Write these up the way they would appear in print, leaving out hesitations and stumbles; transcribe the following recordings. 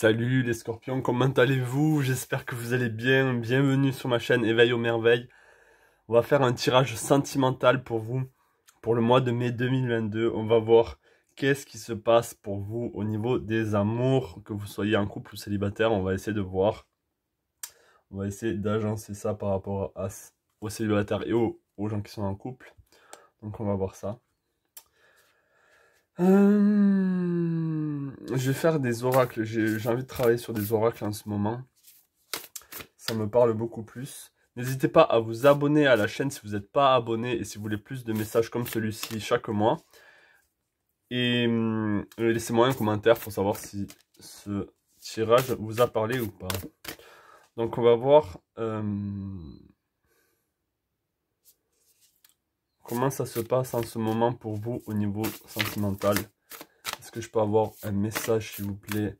Salut les scorpions, comment allez-vous? J'espère que vous allez bien. Bienvenue sur ma chaîne Éveil aux merveilles. On va faire un tirage sentimental pour vous pour le mois de mai 2022. On va voir qu'est-ce qui se passe pour vous au niveau des amours, que vous soyez en couple ou célibataire. On va essayer de voir. On va essayer d'agencer ça par rapport aux célibataires et aux gens qui sont en couple. Donc on va voir ça. Je vais faire des oracles. J'ai envie de travailler sur des oracles en ce moment. Ça me parle beaucoup plus. N'hésitez pas à vous abonner à la chaîne si vous n'êtes pas abonné et si vous voulez plus de messages comme celui-ci chaque mois. Et laissez-moi un commentaire pour savoir si ce tirage vous a parlé ou pas. Donc on va voir comment ça se passe en ce moment pour vous au niveau sentimental. Est-ce que je peux avoir un message s'il vous plaît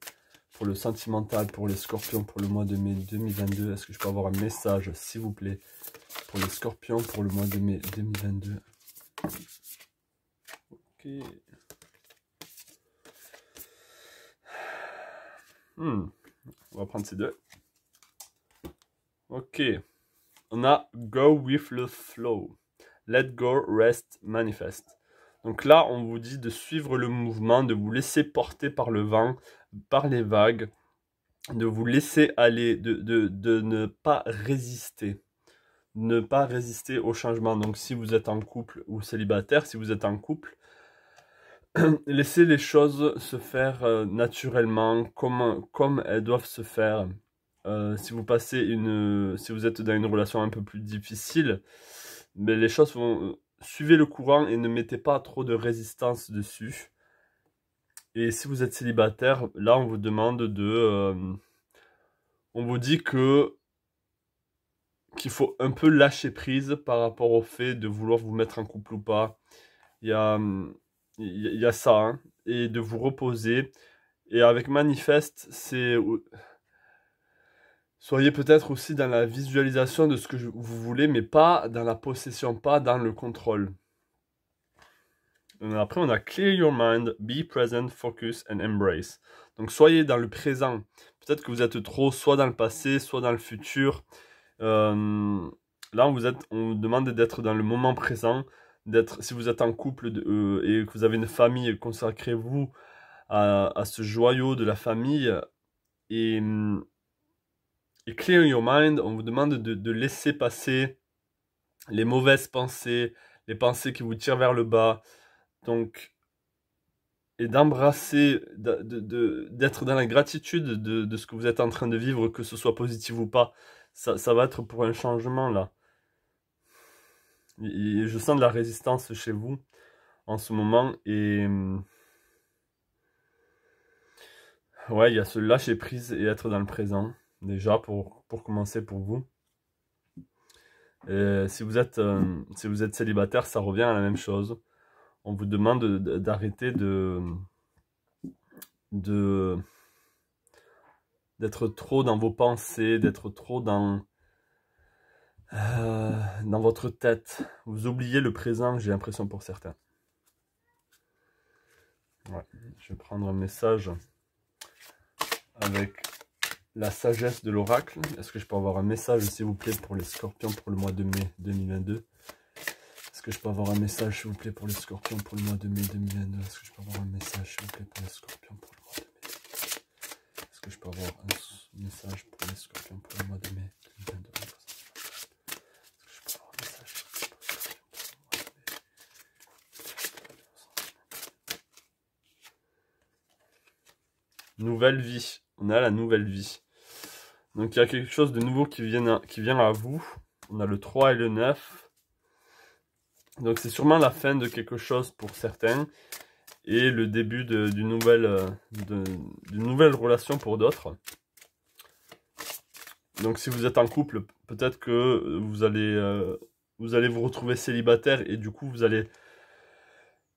pour le sentimental, pour les scorpions pour le mois de mai 2022? Est-ce que je peux avoir un message s'il vous plaît pour les scorpions pour le mois de mai 2022? Ok. On va prendre ces deux. Ok. On a Go with the flow. Let go, rest, manifest. Donc là, on vous dit de suivre le mouvement, de vous laisser porter par le vent, par les vagues, de vous laisser aller, de ne pas résister. Ne pas résister au changement. Donc si vous êtes en couple ou célibataire, si vous êtes en couple, laissez les choses se faire naturellement, comme elles doivent se faire. Si vous si vous êtes dans une relation un peu plus difficile, mais les choses vont... suivez le courant et ne mettez pas trop de résistance dessus. Et si vous êtes célibataire, là on vous demande on vous dit qu'il faut un peu lâcher prise par rapport au fait de vouloir vous mettre en couple ou pas. Il y a ça, hein, et de vous reposer. Et avec Manifeste, c'est... Soyez peut-être aussi dans la visualisation de ce que vous voulez, mais pas dans la possession, pas dans le contrôle. Après, on a Clear your mind, be present, focus and embrace. Donc, soyez dans le présent. Peut-être que vous êtes trop soit dans le passé, soit dans le futur. Là, on vous demande d'être dans le moment présent. Si vous êtes en couple et que vous avez une famille, consacrez-vous à ce joyau de la famille. Et clear your mind, on vous demande de laisser passer les mauvaises pensées, les pensées qui vous tirent vers le bas. Donc, et d'embrasser, d'être dans la gratitude de ce que vous êtes en train de vivre, que ce soit positif ou pas. Ça va être pour un changement là. Et je sens de la résistance chez vous en ce moment. Et ouais, il y a ce lâcher prise et être dans le présent. Déjà pour commencer pour vous. Et si vous êtes célibataire, ça revient à la même chose. On vous demande d'arrêter d'être trop dans vos pensées, d'être trop dans votre tête. Vous oubliez le présent, j'ai l'impression pour certains. Ouais. Je vais prendre un message avec la sagesse de l'oracle. Est-ce que je peux avoir un message, s'il vous plaît, pour les scorpions pour le mois de mai 2022? Est-ce que je peux avoir un message, s'il vous plaît, pour les scorpions pour le mois de mai 2022? Est-ce que je peux avoir un message, s'il vous plaît, pour les scorpions pour le mois de mai? Est-ce que je peux avoir un message pour les scorpions pour le mois de mai 2022? Est-ce que je peux avoir un message, s'il vous plaît, pour les scorpions pour le mois de mai? Nouvelle vie. On a la nouvelle vie. Donc il y a quelque chose de nouveau qui vient à vous. On a le 3 et le 9. Donc c'est sûrement la fin de quelque chose pour certains. Et le début d'une nouvelle relation pour d'autres. Donc si vous êtes en couple, peut-être que vous allez vous retrouver célibataire. Et du coup vous allez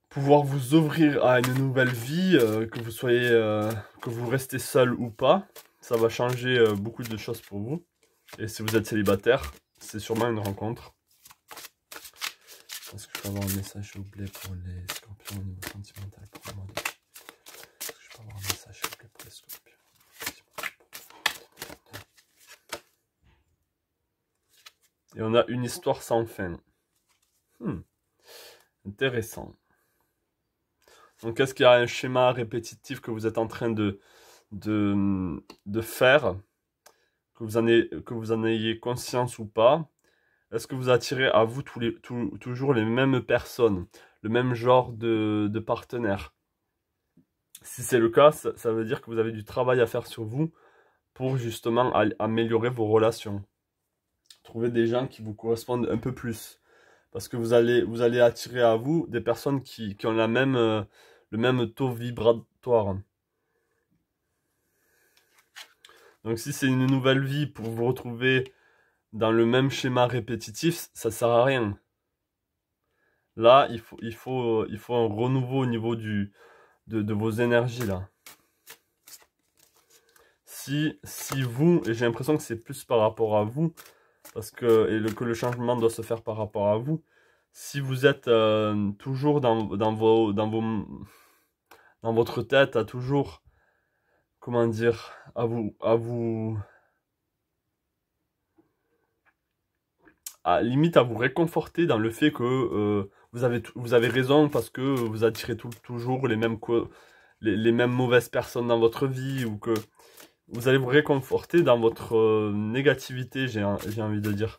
pouvoir vous ouvrir à une nouvelle vie, que vous restez seul ou pas. Ça va changer beaucoup de choses pour vous. Et si vous êtes célibataire, c'est sûrement une rencontre. Est-ce que je peux avoir un message, s'il vous plaît, pour les scorpions au niveau sentimental pour le mois de mai? Est-ce que je peux avoir un message, s'il vous plaît, pour les scorpions? Et on a une histoire sans fin. Intéressant. Donc, est-ce qu'il y a un schéma répétitif que vous êtes en train de faire, que vous en ayez conscience ou pas? Est-ce que vous attirez à vous toujours les mêmes personnes, le même genre de partenaire? Si c'est le cas, ça veut dire que vous avez du travail à faire sur vous pour justement améliorer vos relations. Trouver des gens qui vous correspondent un peu plus. Parce que vous allez attirer à vous des personnes qui ont le même taux vibratoire. Donc si c'est une nouvelle vie pour vous retrouver dans le même schéma répétitif, ça sert à rien. Là, il faut un renouveau au niveau de vos énergies là. Si vous, et j'ai l'impression que c'est plus par rapport à vous, parce que, que le changement doit se faire par rapport à vous, si vous êtes toujours dans votre tête, à toujours, comment dire, limite à vous réconforter dans le fait que vous avez raison parce que vous attirez toujours les mêmes mauvaises personnes dans votre vie, ou que vous allez vous réconforter dans votre négativité, j'ai envie de dire.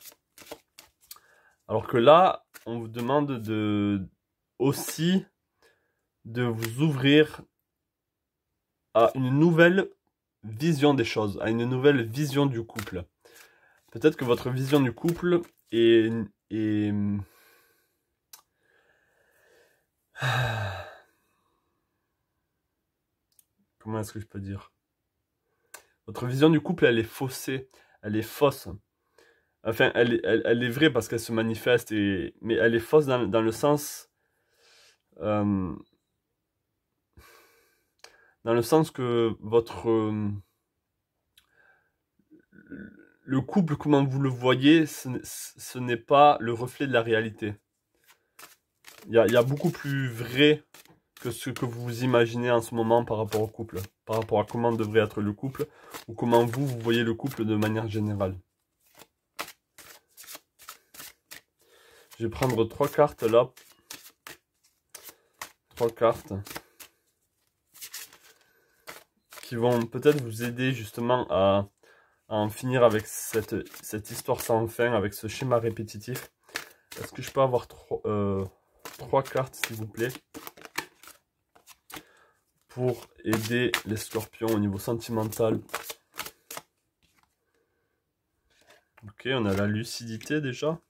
Alors que là, on vous demande aussi de vous ouvrir à une nouvelle vision des choses, à une nouvelle vision du couple. Peut-être que votre vision du couple est comment est-ce que je peux dire? Votre vision du couple, elle est faussée, elle est fausse. Enfin, elle est vraie parce qu'elle se manifeste, mais elle est fausse dans le sens... dans le sens que le couple, comment vous le voyez, ce n'est pas le reflet de la réalité. Il y a beaucoup plus vrai que ce que vous imaginez en ce moment par rapport au couple, par rapport à comment devrait être le couple, ou comment vous voyez le couple de manière générale. Je vais prendre 3 cartes là. 3 cartes qui vont peut-être vous aider justement à en finir avec cette histoire sans fin, avec ce schéma répétitif. Est-ce que je peux avoir 3 cartes, s'il vous plaît, pour aider les scorpions au niveau sentimental? Ok, on a la lucidité déjà.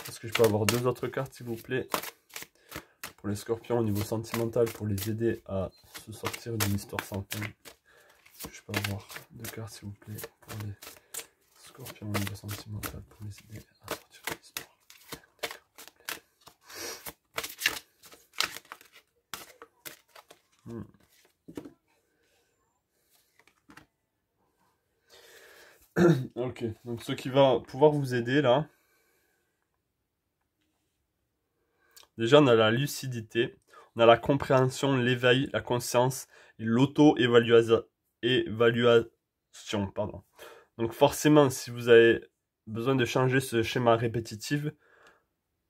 Est-ce que je peux avoir 2 autres cartes, s'il vous plaît, pour les scorpions au niveau sentimental, pour les aider à se sortir d'une histoire sans fin? Est-ce que je peux avoir 2 cartes, s'il vous plaît, pour les scorpions au niveau sentimental, pour les aider à sortir d'une histoire? Ok, donc ce qui va pouvoir vous aider là, déjà on a la lucidité, on a la compréhension, l'éveil, la conscience et l'auto-évaluation, pardon. Donc forcément, si vous avez besoin de changer ce schéma répétitif,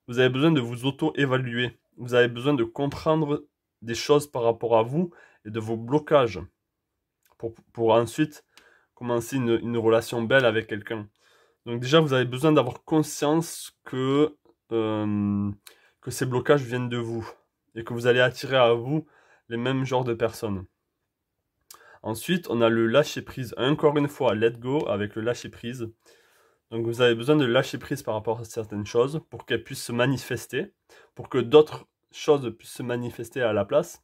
vous avez besoin de vous auto-évaluer, vous avez besoin de comprendre des choses par rapport à vous et de vos blocages pour ensuite commencer une relation belle avec quelqu'un. Donc déjà, vous avez besoin d'avoir conscience que ces blocages viennent de vous et que vous allez attirer à vous les mêmes genres de personnes. Ensuite, on a le lâcher-prise. Encore une fois, let go avec le lâcher-prise. Donc vous avez besoin de lâcher prise par rapport à certaines choses pour qu'elles puissent se manifester, pour que d'autres choses puissent se manifester à la place.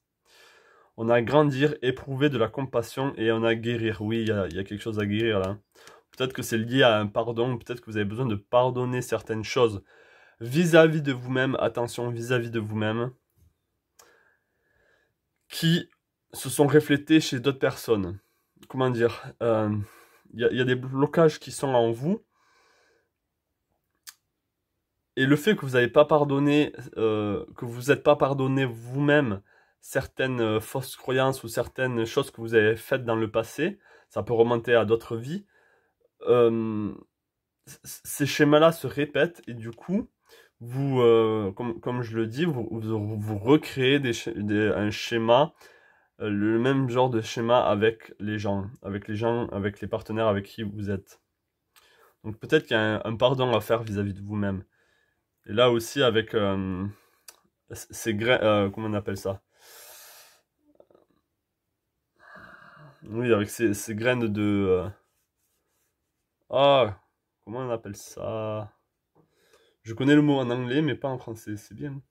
On a grandir, éprouver de la compassion et on a guérir. Oui, il y a quelque chose à guérir là. Peut-être que c'est lié à un pardon, peut-être que vous avez besoin de pardonner certaines choses vis-à-vis de vous-même, attention, vis-à-vis de vous-même, qui se sont reflétés chez d'autres personnes. Comment dire, y a des blocages qui sont en vous, et le fait que vous n'avez pas pardonné, que vous n'êtes pas pardonné vous-même certaines fausses croyances ou certaines choses que vous avez faites dans le passé, ça peut remonter à d'autres vies, ces schémas-là se répètent et du coup, vous, comme je le dis, vous recréez un schéma, le même genre de schéma avec les gens, avec les partenaires avec qui vous êtes. Donc peut-être qu'il y a un pardon à faire vis-à-vis de vous-même. Et là aussi avec ces grains, comment on appelle ça? Oui, avec ces graines de... ah, comment on appelle ça? Je connais le mot en anglais, mais pas en français, c'est bien.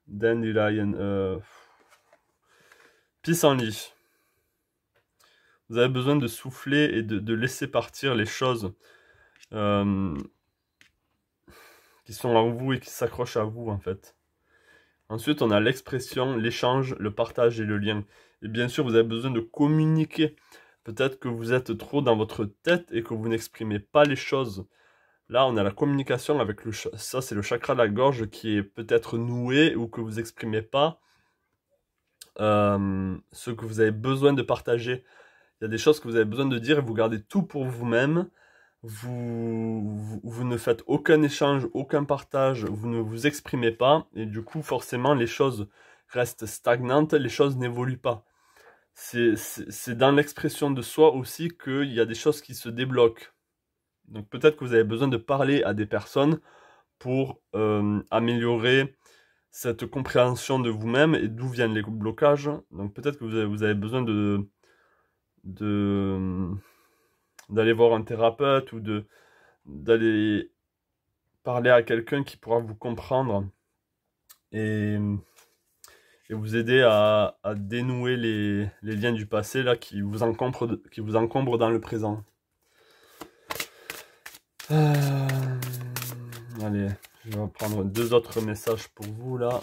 Dandelion, pissenlit. Vous avez besoin de souffler et de laisser partir les choses euh, qui sont en vous et qui s'accrochent à vous, en fait. Ensuite, on a l'expression, l'échange, le partage et le lien. Et bien sûr, vous avez besoin de communiquer. Peut-être que vous êtes trop dans votre tête et que vous n'exprimez pas les choses. Là, on a la communication avec ça, c'est le chakra de la gorge qui est peut-être noué ou que vous n'exprimez pas ce que vous avez besoin de partager. Il y a des choses que vous avez besoin de dire et vous gardez tout pour vous-même. Vous ne faites aucun échange, aucun partage, vous ne vous exprimez pas. Et du coup, forcément, les choses restent stagnantes, les choses n'évoluent pas. C'est dans l'expression de soi aussi qu'il y a des choses qui se débloquent. Donc peut-être que vous avez besoin de parler à des personnes pour améliorer cette compréhension de vous-même et d'où viennent les blocages. Donc peut-être que vous avez besoin d'aller voir un thérapeute ou d'aller parler à quelqu'un qui pourra vous comprendre et vous aider à dénouer les liens du passé là, qui vous encombrent dans le présent. Allez, je vais prendre 2 autres messages pour vous là.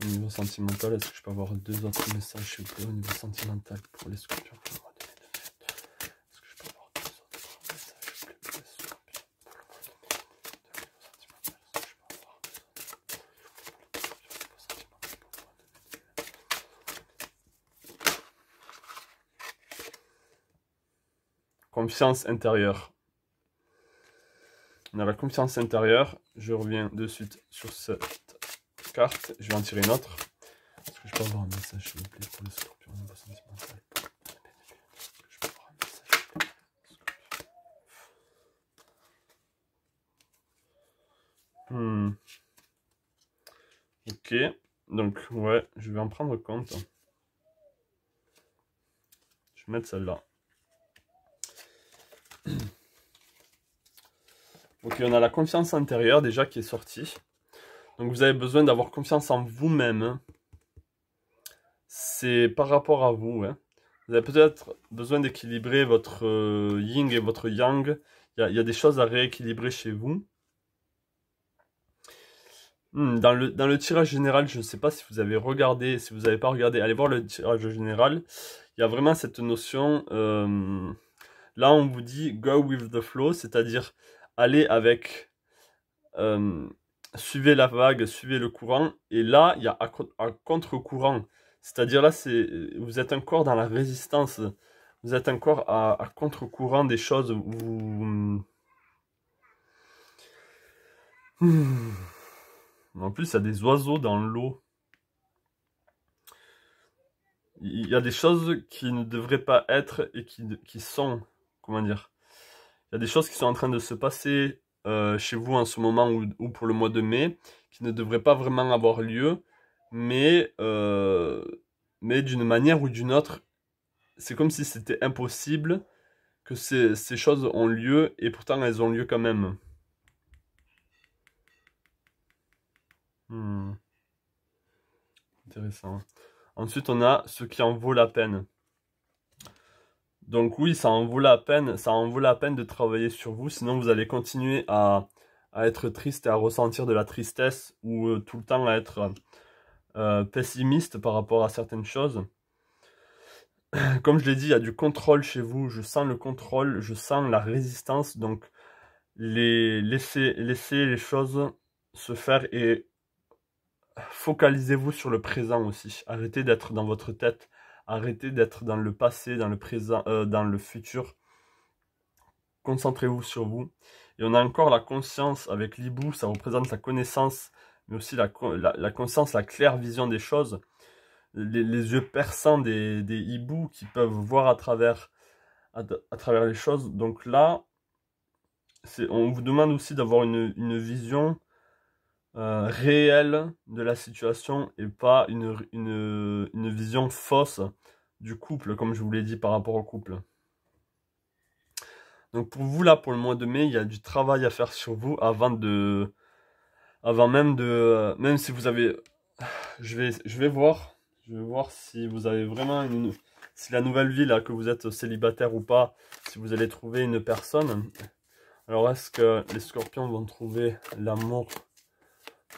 Au niveau sentimental, est-ce que je peux avoir 2 autres messages s'il vous plaît au niveau sentimental pour les scorpions? Est-ce que je peux avoir 2 autres messages s'il vous plaît pour les scorpions? Confiance intérieure. On a la confiance intérieure. Je reviens de suite sur cette carte. Je vais en tirer une autre. Est-ce que je peux avoir un message s'il vous plaît pour les scorpions au niveau sentimental? Est-ce que je peux avoir un message s'il vous plaît? Ok. Donc, ouais, je vais en prendre compte. Je vais mettre celle-là. Ok, on a la confiance intérieure déjà qui est sortie. Donc vous avez besoin d'avoir confiance en vous-même. C'est par rapport à vous. Hein. Vous avez peut-être besoin d'équilibrer votre yin et votre yang. Il y a des choses à rééquilibrer chez vous. Dans le tirage général, je ne sais pas si vous avez regardé, si vous n'avez pas regardé, allez voir le tirage général. Il y a vraiment cette notion, là on vous dit go with the flow, c'est-à-dire aller avec, suivez la vague, suivez le courant. Et là, il y a un contre-courant, c'est-à-dire là, vous êtes encore dans la résistance, vous êtes encore à contre-courant des choses, En plus, il y a des oiseaux dans l'eau. Il y a des choses qui ne devraient pas être et qui sont, comment dire, il y a des choses qui sont en train de se passer chez vous en ce moment ou pour le mois de mai, qui ne devraient pas vraiment avoir lieu, mais d'une manière ou d'une autre, c'est comme si c'était impossible que ces choses ont lieu, et pourtant elles ont lieu quand même. Intéressant. Ensuite, on a ce qui en vaut la peine. Donc oui, ça en vaut la peine de travailler sur vous, sinon vous allez continuer à être triste et à ressentir de la tristesse ou tout le temps à être pessimiste par rapport à certaines choses. Comme je l'ai dit, il y a du contrôle chez vous, je sens le contrôle, je sens la résistance, donc laissez les choses se faire et focalisez-vous sur le présent aussi. Arrêtez d'être dans votre tête, arrêtez d'être dans le passé, dans le présent, dans le futur. concentrez-vous sur vous. Et on a encore la conscience avec l'hibou, ça représente la connaissance, mais aussi la conscience, la claire vision des choses. Les yeux perçants des hiboux qui peuvent voir à travers les choses. Donc là, on vous demande aussi d'avoir une vision réelle de la situation et pas une vision fausse du couple, comme je vous l'ai dit par rapport au couple. Donc pour vous là, pour le mois de mai, il y a du travail à faire sur vous même si vous avez, je vais voir si vous avez vraiment si la nouvelle vie là, que vous êtes célibataire ou pas, si vous allez trouver une personne. Alors est-ce que les scorpions vont trouver l'amour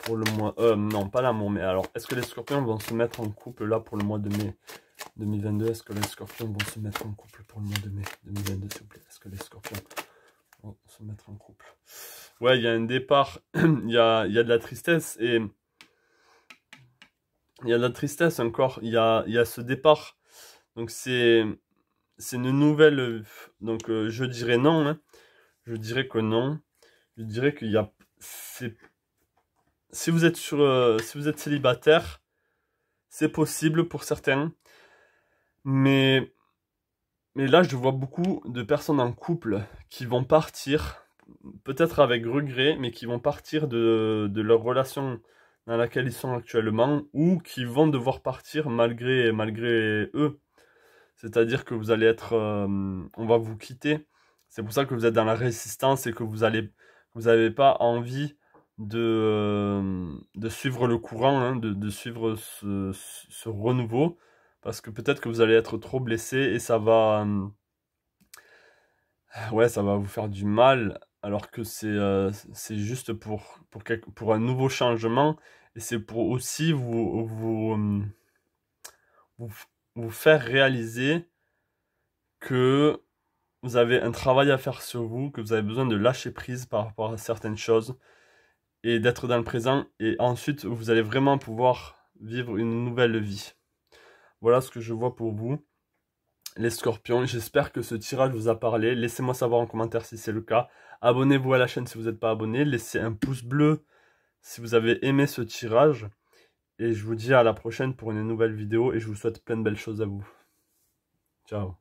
pour le mois, non pas l'amour, mais alors est-ce que les scorpions vont se mettre en couple là pour le mois de mai 2022? Est-ce que les scorpions vont se mettre en couple pour le mois de mai 2022, s'il vous plaît? Est-ce que les scorpions vont se mettre en couple? Ouais, il y a un départ, il y a de la tristesse et il y a de la tristesse encore, il y a ce départ. Donc c'est une nouvelle, donc je dirais non, hein. Je dirais que non. Je dirais qu'il y a, si vous êtes si vous êtes célibataire, c'est possible pour certains, mais là je vois beaucoup de personnes en couple qui vont partir, peut-être avec regret, mais qui vont partir de leur relation dans laquelle ils sont actuellement, ou qui vont devoir partir malgré eux. C'est-à-dire que vous allez être, on va vous quitter. C'est pour ça que vous êtes dans la résistance et que vous n'avez pas envie de suivre le courant, hein, de suivre ce renouveau, parce que peut-être que vous allez être trop blessé et ça va, ouais, ça va vous faire du mal, alors que c'est juste pour un nouveau changement et c'est pour aussi vous, vous faire réaliser que vous avez un travail à faire sur vous, que vous avez besoin de lâcher prise par rapport à certaines choses et d'être dans le présent. Et ensuite, vous allez vraiment pouvoir vivre une nouvelle vie. Voilà ce que je vois pour vous, les scorpions. J'espère que ce tirage vous a parlé. Laissez-moi savoir en commentaire si c'est le cas. Abonnez-vous à la chaîne si vous n'êtes pas abonné. Laissez un pouce bleu si vous avez aimé ce tirage. Et je vous dis à la prochaine pour une nouvelle vidéo et je vous souhaite plein de belles choses à vous. Ciao.